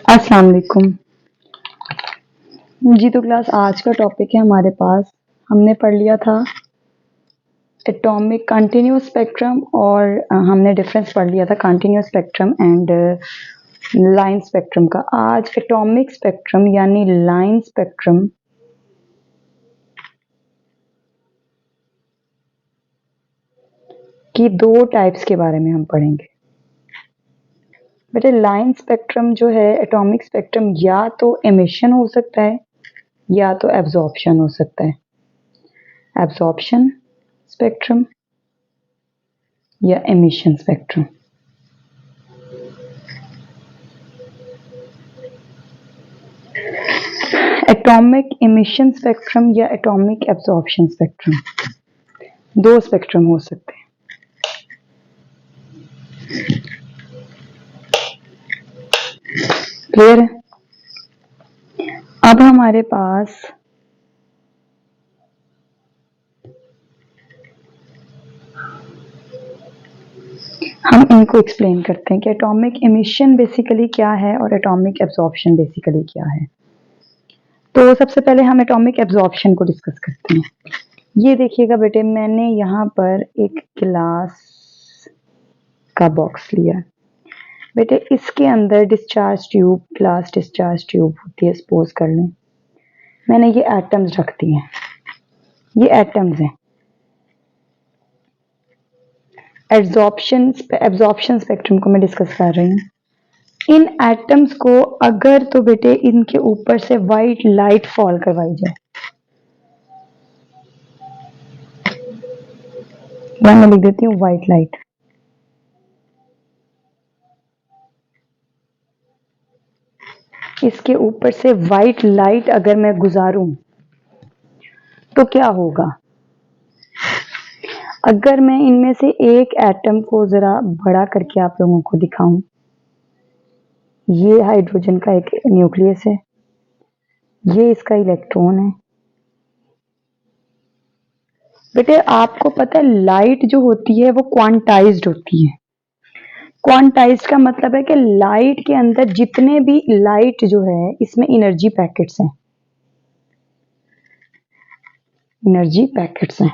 अस्सलाम वालेकुम। जी तो क्लास आज का टॉपिक है हमारे पास। हमने पढ़ लिया था एटॉमिक कंटिन्यूअस स्पेक्ट्रम और हमने डिफरेंस पढ़ लिया था continuous spectrum and line spectrum का। आज एटॉमिक स्पेक्ट्रम यानी लाइन स्पेक्ट्रम की दो टाइप्स के बारे में हम पढ़ेंगे। बेटे लाइन स्पेक्ट्रम जो है एटॉमिक स्पेक्ट्रम या तो एमिशन हो सकता है या तो एब्जॉर्प्शन हो सकता है। एब्जॉर्प्शन स्पेक्ट्रम या emission spectrum. Atomic emission spectrum या एटॉमिक एब्जॉर्प्शन स्पेक्ट्रम, दो स्पेक्ट्रम हो सकते हैं। क्लियर है? अब हमारे पास हम इनको एक्सप्लेन करते हैं कि एटॉमिक एमिशन बेसिकली क्या है और एटॉमिक एब्जॉर्प्शन बेसिकली क्या है। तो सबसे पहले हम एटॉमिक एब्जॉर्प्शन को डिस्कस करते हैं। ये देखिएगा बेटे, मैंने यहाँ पर एक गिलास का बॉक्स लिया। बेटे इसके अंदर discharge tube, glass discharge tube होती है, सपोज कर लें। मैंने ये एटम्स रख दिए हैं, ये एटम्स हैं। एब्जॉर्प्शन स्पेक्ट्रम को मैं डिस्कस कर रही हूँ। इन एटम्स को अगर तो बेटे इनके ऊपर से वाइट लाइट फॉल करवाई जाए, मैं लिख देती हूँ वाइट लाइट। इसके ऊपर से वाइट लाइट अगर मैं गुजारूं तो क्या होगा? अगर मैं इनमें से एक एटम को जरा बड़ा करके आप लोगों को दिखाऊं, ये हाइड्रोजन का एक न्यूक्लियस है, ये इसका इलेक्ट्रॉन है। बेटे आपको पता है लाइट जो होती है वो क्वांटाइज्ड होती है। क्वांटाइज्ड का मतलब है कि लाइट के अंदर जितने भी लाइट जो है इसमें एनर्जी पैकेट्स हैं, एनर्जी पैकेट्स हैं।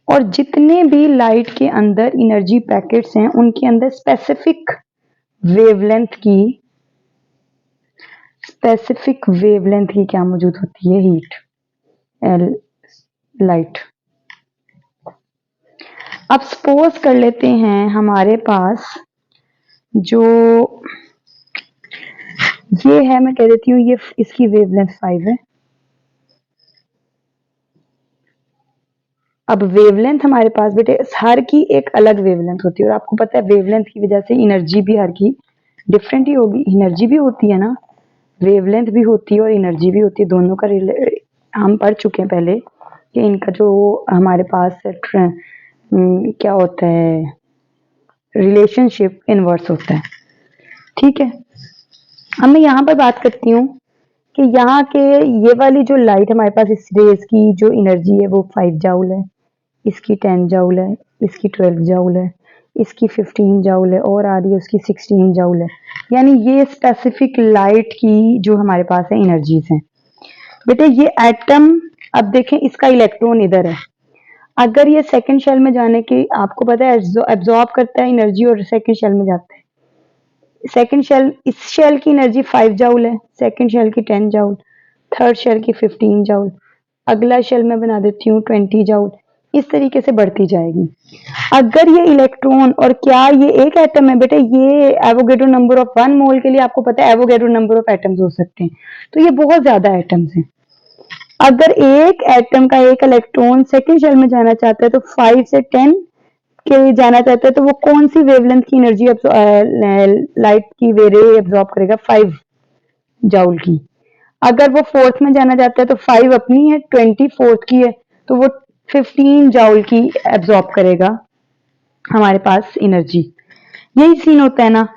और जितने भी लाइट के अंदर एनर्जी पैकेट्स हैं उनके अंदर स्पेसिफिक वेवलेंथ की क्या मौजूद होती है? Heat, light. अब सपोज कर लेते हैं हमारे पास जो ये है, मैं कह देती हूँ ये इसकी वेवलेंथ 5 है। अब वेवलेंथ हमारे पास बेटे हर की एक अलग वेवलेंथ होती है और आपको पता है वेवलेंथ की वजह से एनर्जी भी हर की डिफरेंट ही होगी। एनर्जी भी होती है ना, वेवलेंथ भी होती है और एनर्जी भी होती है, दोनों का हम पढ़ चुके हैं पहले कि इनका जो हमारे पास क्या होता है, रिलेशनशिप इनवर्स होता है। ठीक है, अब मैं यहाँ पर बात करती हूँ कि यहाँ के ये वाली जो लाइट हमारे पास, इस रेज की जो एनर्जी है वो 5 जाउल है, इसकी 10 जाउल है, इसकी 12 जाउल है, इसकी 15 जाउल है और आ रही है उसकी 16 जाउल है। यानी ये स्पेसिफिक लाइट की जो हमारे पास है एनर्जीज हैं। बेटे ये एटम, अब देखें इसका इलेक्ट्रॉन इधर है। अगर ये सेकंड शेल में जाने की, आपको पता है एब्जॉर्ब करता है एनर्जी और सेकंड शेल में जाता है। सेकंड शेल, इस शेल की एनर्जी 5 जाउल है, सेकंड शेल की 10 जाउल, थर्ड शेल की 15 जाउल, अगला शेल में बना देती हूँ 20 जाउल, इस तरीके से बढ़ती जाएगी। अगर ये इलेक्ट्रॉन, और क्या ये एक एटम है बेटे, ये एवोगैड्रो नंबर ऑफ 1 मोल के लिए आपको पता है एवोगैड्रो नंबर ऑफ एटम्स हो सकते हैं, तो ये बहुत ज्यादा एटम्स हैं। अगर एक एटम का एक इलेक्ट्रॉन सेकंड शेल में जाना चाहता है तो 5 से 10 के जाना चाहता है तो वो कौन सी वेवलेंथ की एनर्जी लाइट की रे एब्जॉर्ब करेगा? 5 जाउल की। अगर वो फोर्थ में जाना चाहता है तो 5 अपनी है, 20 फोर्थ की है, तो वो 15 जाउल की एब्जॉर्ब करेगा हमारे पास एनर्जी। यही सीन होता है ना।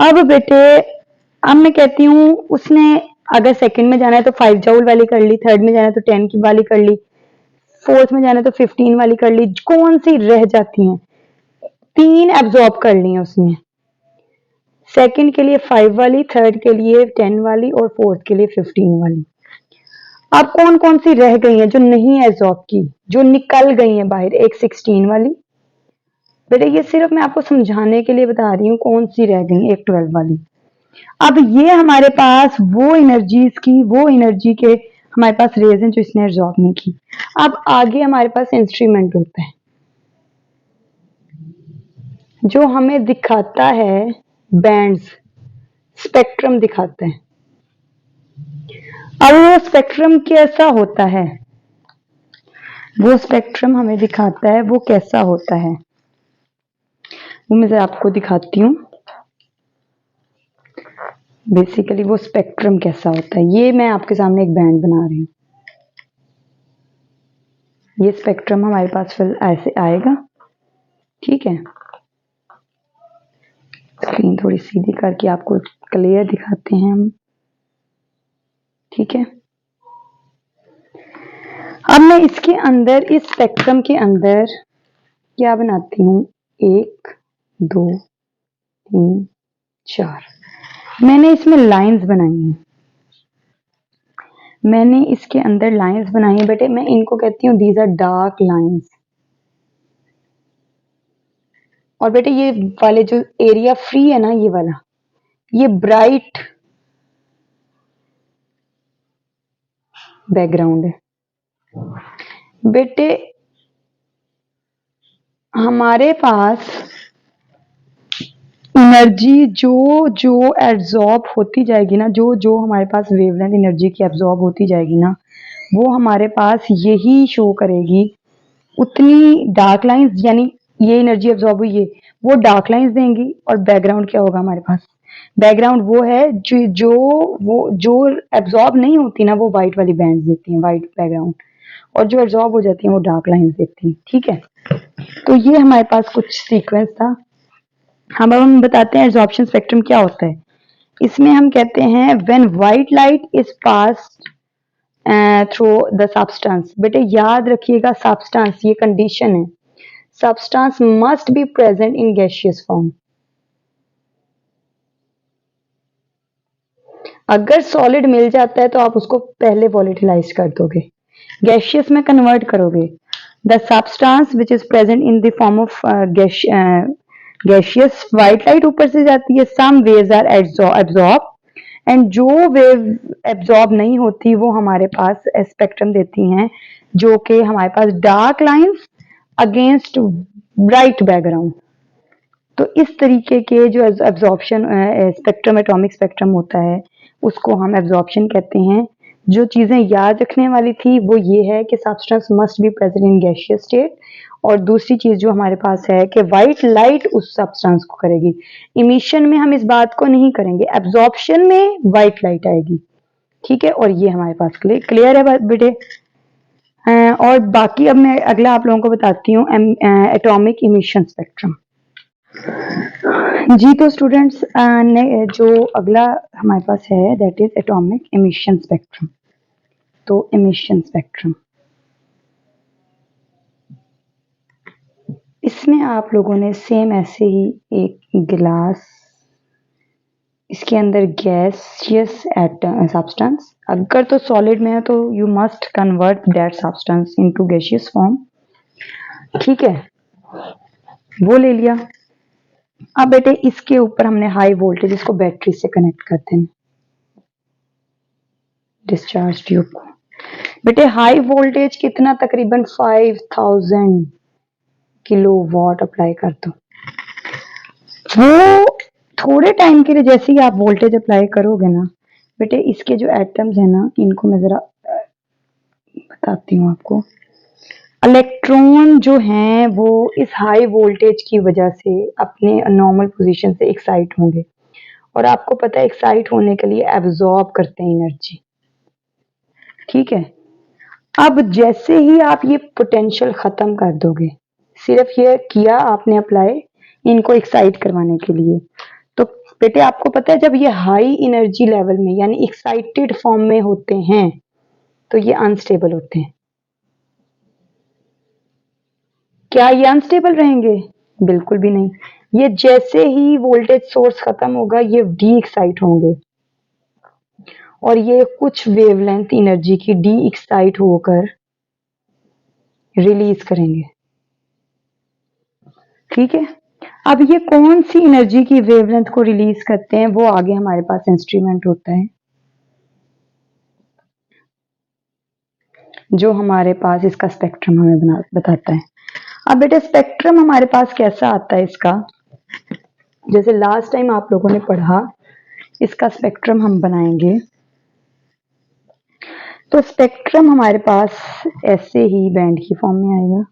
अब बेटे अब मैं कहती हूँ उसने अगर सेकंड में जाना है तो 5 जाउल वाली कर ली, थर्ड में जाना है तो 10 की वाली कर ली, फोर्थ में जाना है तो 15 वाली कर ली, कौन सी रह जाती हैं? 3 एब्जॉर्ब कर ली है उसने। सेकंड के लिए 5 वाली, थर्ड के लिए 10 वाली और फोर्थ के लिए 15 वाली। अब कौन कौन सी रह गई हैं जो नहीं एब्जॉर्ब की, जो निकल गई हैं बाहर? एक 16 वाली, बेटा ये सिर्फ मैं आपको समझाने के लिए बता रही हूँ कौन सी रह गई, एक 12 वाली। अब ये हमारे पास वो एनर्जीज की, वो एनर्जी के हमारे पास रेज हैं जो इसने एब्जॉर्ब नहीं की। अब आगे हमारे पास इंस्ट्रूमेंट होता है जो हमें दिखाता है बैंड्स, स्पेक्ट्रम दिखाता है। अब वो स्पेक्ट्रम कैसा होता है, वो स्पेक्ट्रम हमें दिखाता है वो कैसा होता है, वो मैं आपको दिखाती हूँ। बेसिकली वो स्पेक्ट्रम कैसा होता है, ये मैं आपके सामने एक बैंड बना रही हूँ। ये स्पेक्ट्रम हमारे पास फिर ऐसे आएगा, ठीक है। स्क्रीन थोड़ी सीधी करके आपको क्लियर दिखाते हैं हम, ठीक है। अब मैं इसके अंदर, इस स्पेक्ट्रम के अंदर क्या बनाती हूँ, 1 2 3 4, मैंने इसमें लाइंस बनाई हैं, मैंने इसके अंदर लाइंस बनाई है बेटे, मैं इनको कहती हूँ दीज आर डार्क लाइंस। और बेटे ये वाले जो एरिया फ्री है ना, ये वाला, ये ब्राइट बैकग्राउंड है। बेटे हमारे पास एनर्जी जो जो एब्जॉर्ब होती जाएगी ना, जो जो हमारे पास वेवलेंथ एनर्जी की एब्जॉर्ब होती जाएगी ना, वो हमारे पास यही शो करेगी, उतनी डार्क लाइंस, यानी ये एनर्जी एब्जॉर्ब हुई है वो डार्क लाइंस देंगी। और बैकग्राउंड क्या होगा हमारे पास, बैकग्राउंड वो है जो एब्जॉर्ब नहीं होती ना, वो व्हाइट वाली बैंड्स देती हैं, व्हाइट बैकग्राउंड, और जो एब्जॉर्ब हो जाती हैं वो डार्क लाइंस देती हैं, ठीक है। तो ये हमारे पास कुछ सीक्वेंस था। हम बताते हैं एब्जॉर्प्शन स्पेक्ट्रम क्या होता है। इसमें हम कहते हैं when white light is passed through the substance. बेटे याद रखिएगा सब्सटेंस, ये कंडीशन है, substance must be present in gaseous form. अगर सॉलिड मिल जाता है तो आप उसको पहले वॉलेटिलाइज कर दोगे, गैसियस में कन्वर्ट करोगे। The substance which is present in the form of gaseous, white light ऊपर से जाती है, सम वेव्स आर एब्जॉर्ब, एंड जो वेव एब्जॉर्ब नहीं होती वो हमारे पास स्पेक्ट्रम देती हैं, जो कि हमारे पास dark lines against bright background. तो इस तरीके के जो एब्जॉर्प्शन स्पेक्ट्रम, एटॉमिक स्पेक्ट्रम होता है, उसको हम एब्जॉर्प्शन कहते हैं। जो चीजें याद रखने वाली थी वो ये है कि substance must be present in gaseous state, और दूसरी चीज जो हमारे पास है कि व्हाइट लाइट उस सब्सटेंस को करेगी। इमिशन में हम इस बात को नहीं करेंगे, एब्जॉर्प्शन में व्हाइट लाइट आएगी, ठीक है। और ये हमारे पास क्लियर है बेटे। और बाकी अब मैं अगला आप लोगों को बताती हूँ एटॉमिक इमिशन स्पेक्ट्रम। जी तो स्टूडेंट्स, जो अगला हमारे पास है that is atomic emission spectrum. तो इमिशन स्पेक्ट्रम, इसमें आप लोगों ने सेम ऐसे ही एक गिलास, इसके अंदर गैसियस सब्सटेंस, अगर तो सॉलिड में है तो you must convert that substance into gaseous form, ठीक है, वो ले लिया। अब बेटे इसके ऊपर हमने हाई वोल्टेज, इसको बैटरी से कनेक्ट करते हैं, डिस्चार्ज ट्यूब को। बेटे हाई वोल्टेज कितना, तकरीबन 5000 किलोवाट अप्लाई कर दो। वो थोड़े टाइम के लिए जैसे ही आप वोल्टेज अप्लाई करोगे ना बेटे, इसके जो एटम्स है ना, इनको मैं जरा बताती हूँ आपको। इलेक्ट्रॉन जो हैं वो इस हाई वोल्टेज की वजह से अपने नॉर्मल पोजीशन से एक्साइट होंगे, और आपको पता है एक्साइट होने के लिए एब्जॉर्ब करते हैं एनर्जी, ठीक है। अब जैसे ही आप ये पोटेंशियल खत्म कर दोगे, सिर्फ ये किया आपने अप्लाई इनको एक्साइट करवाने के लिए, तो बेटे आपको पता है जब ये हाई एनर्जी लेवल में यानी एक्साइटेड फॉर्म में होते हैं तो ये अनस्टेबल होते हैं। क्या ये अनस्टेबल रहेंगे? बिल्कुल भी नहीं। ये जैसे ही वोल्टेज सोर्स खत्म होगा ये डी एक्साइट होंगे और ये कुछ वेवलेंथ एनर्जी की डी एक्साइट होकर रिलीज करेंगे। ठीक है, अब ये कौन सी एनर्जी की वेवलेंथ को रिलीज करते हैं वो आगे हमारे पास इंस्ट्रूमेंट होता है जो हमारे पास इसका स्पेक्ट्रम हमें बताता है। अब बेटे स्पेक्ट्रम हमारे पास कैसा आता है इसका, जैसे लास्ट टाइम आप लोगों ने पढ़ा, इसका स्पेक्ट्रम हम बनाएंगे। तो स्पेक्ट्रम हमारे पास ऐसे ही बैंड की फॉर्म में आएगा।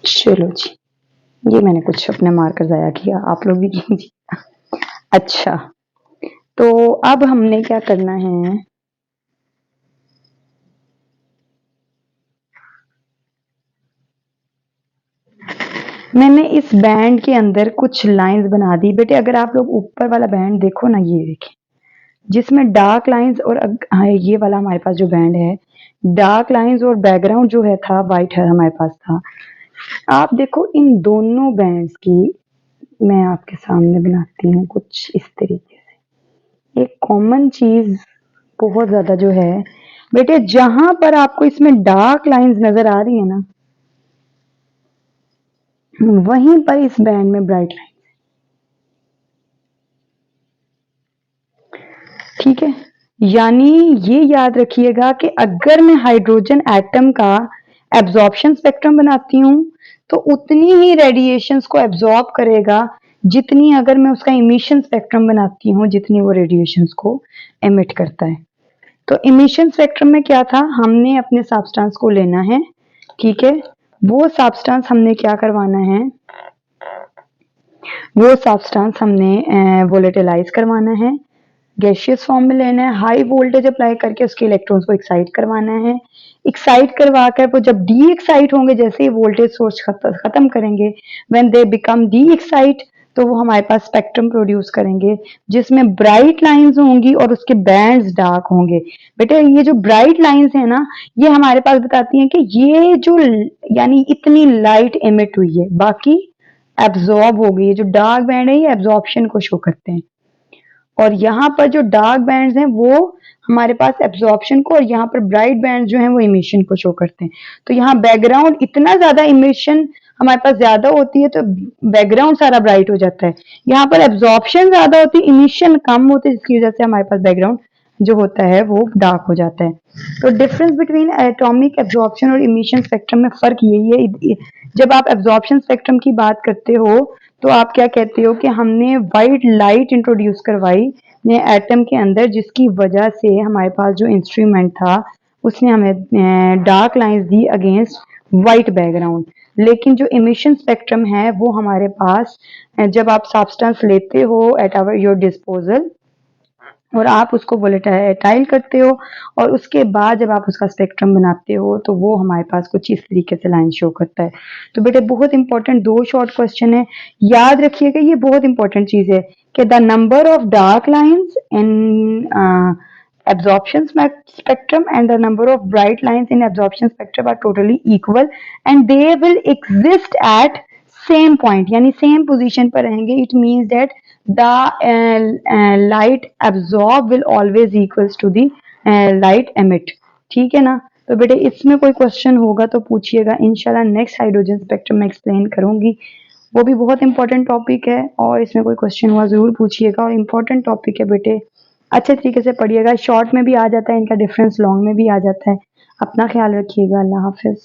चलो जी, ये मैंने कुछ अपने मार्कर ज़ाया किया, आप लोग भी कीजिए। अच्छा, तो अब हमने क्या करना है, मैंने इस बैंड के अंदर कुछ लाइंस बना दी। बेटे अगर आप लोग ऊपर वाला बैंड देखो ना, ये देखें, जिसमें डार्क लाइंस और हाँ, ये वाला हमारे पास जो बैंड है, डार्क लाइंस और बैकग्राउंड जो है था वाइट है हमारे पास था। आप देखो इन दोनों बैंड्स की मैं आपके सामने बनाती हूँ कुछ इस तरीके से। एक कॉमन चीज बहुत ज्यादा जो है बेटे, जहां पर आपको इसमें डार्क लाइंस नजर आ रही है ना, वहीं पर इस बैंड में ब्राइट लाइन। ठीक है, यानी ये याद रखिएगा कि अगर मैं हाइड्रोजन एटम का एब्जॉर्प्शन स्पेक्ट्रम बनाती हूँ तो उतनी ही रेडिएशंस को एब्जॉर्ब करेगा जितनी अगर मैं उसका इमिशन स्पेक्ट्रम बनाती हूँ, जितनी वो रेडिएशंस को एमिट करता है। तो इमिशन स्पेक्ट्रम में क्या था, हमने अपने सब्सटेंस को लेना है। ठीक है, वो सब्सटेंस हमने क्या करवाना है, वो सब्सटेंस हमने वोलेटिलाइज करवाना है, गैसियस फॉर्म में लेना है, हाई वोल्टेज अप्लाई करके उसके इलेक्ट्रॉन्स को एक्साइट करवाना है। एक्साइट करवा कर वो जब डी एक्साइट होंगे, जैसे ही वोल्टेज सोर्स खत्म करेंगे, when they become D excite, तो वो हमारे पास स्पेक्ट्रम प्रोड्यूस करेंगे जिसमें ब्राइट लाइंस होंगी और उसके बैंड्स डार्क होंगे। बेटे ये जो ब्राइट लाइंस है ना, ये हमारे पास बताती हैं कि ये जो यानी इतनी लाइट एमिट हुई है, बाकी एब्जॉर्ब हो गई है। जो डार्क बैंड है ये एब्जॉर्प्शन को शो करते हैं और यहाँ पर जो डार्क बैंड्स हैं वो हमारे पास एब्जॉर्प्शन को, और यहाँ पर ब्राइट बैंड जो हैं वो इमिशन को शो करते हैं। तो यहाँ बैकग्राउंड इतना ज्यादा इमिशन हमारे पास ज्यादा होती है तो बैकग्राउंड सारा ब्राइट हो जाता है। यहाँ पर एब्जॉर्प्शन ज्यादा होती है, इमिशन कम होती है, जिसकी वजह से हमारे पास बैकग्राउंड जो होता है वो डार्क हो जाता है। तो डिफरेंस बिटवीन एटॉमिक एब्जॉर्प्शन और इमिशन स्पेक्ट्रम में फर्क यही है। जब आप एब्जॉर्प्शन स्पेक्ट्रम की बात करते हो तो आप क्या कहते हो कि हमने वाइट लाइट इंट्रोड्यूस करवाई एटम के अंदर, जिसकी वजह से हमारे पास जो इंस्ट्रूमेंट था उसने हमें डार्क लाइंस दी अगेंस्ट वाइट बैकग्राउंड। लेकिन जो इमिशन स्पेक्ट्रम है वो हमारे पास जब आप सब्सटेंस लेते हो एट आवर योर डिस्पोजल और आप उसको वोलेटाइल करते हो और उसके बाद जब आप उसका स्पेक्ट्रम बनाते हो तो वो हमारे पास कुछ इस तरीके से लाइन शो करता है। तो बेटे बहुत इंपॉर्टेंट दो शॉर्ट क्वेश्चन है, याद रखिएगा, ये बहुत इंपॉर्टेंट चीज है कि the number of dark lines in absorption spectrum and the number of bright lines in absorption spectrum are totally equal and they will exist at same point, यानी same position पर रहेंगे। it means that the light absorb will always equals to the light emit। ठीक है ना, तो बेटे इसमें कोई क्वेश्चन होगा तो पूछिएगा, इंशाल्लाह नेक्स्ट हाइड्रोजन स्पेक्ट्रम में एक्सप्लेन करूंगी। वो भी बहुत इंपॉर्टेंट टॉपिक है और इसमें कोई क्वेश्चन हुआ जरूर पूछिएगा और इम्पोर्टेंट टॉपिक है बेटे, अच्छे तरीके से पढ़िएगा। शॉर्ट में भी आ जाता है इनका डिफरेंस, लॉन्ग में भी आ जाता है। अपना ख्याल रखिएगा, अल्लाह हाफिज।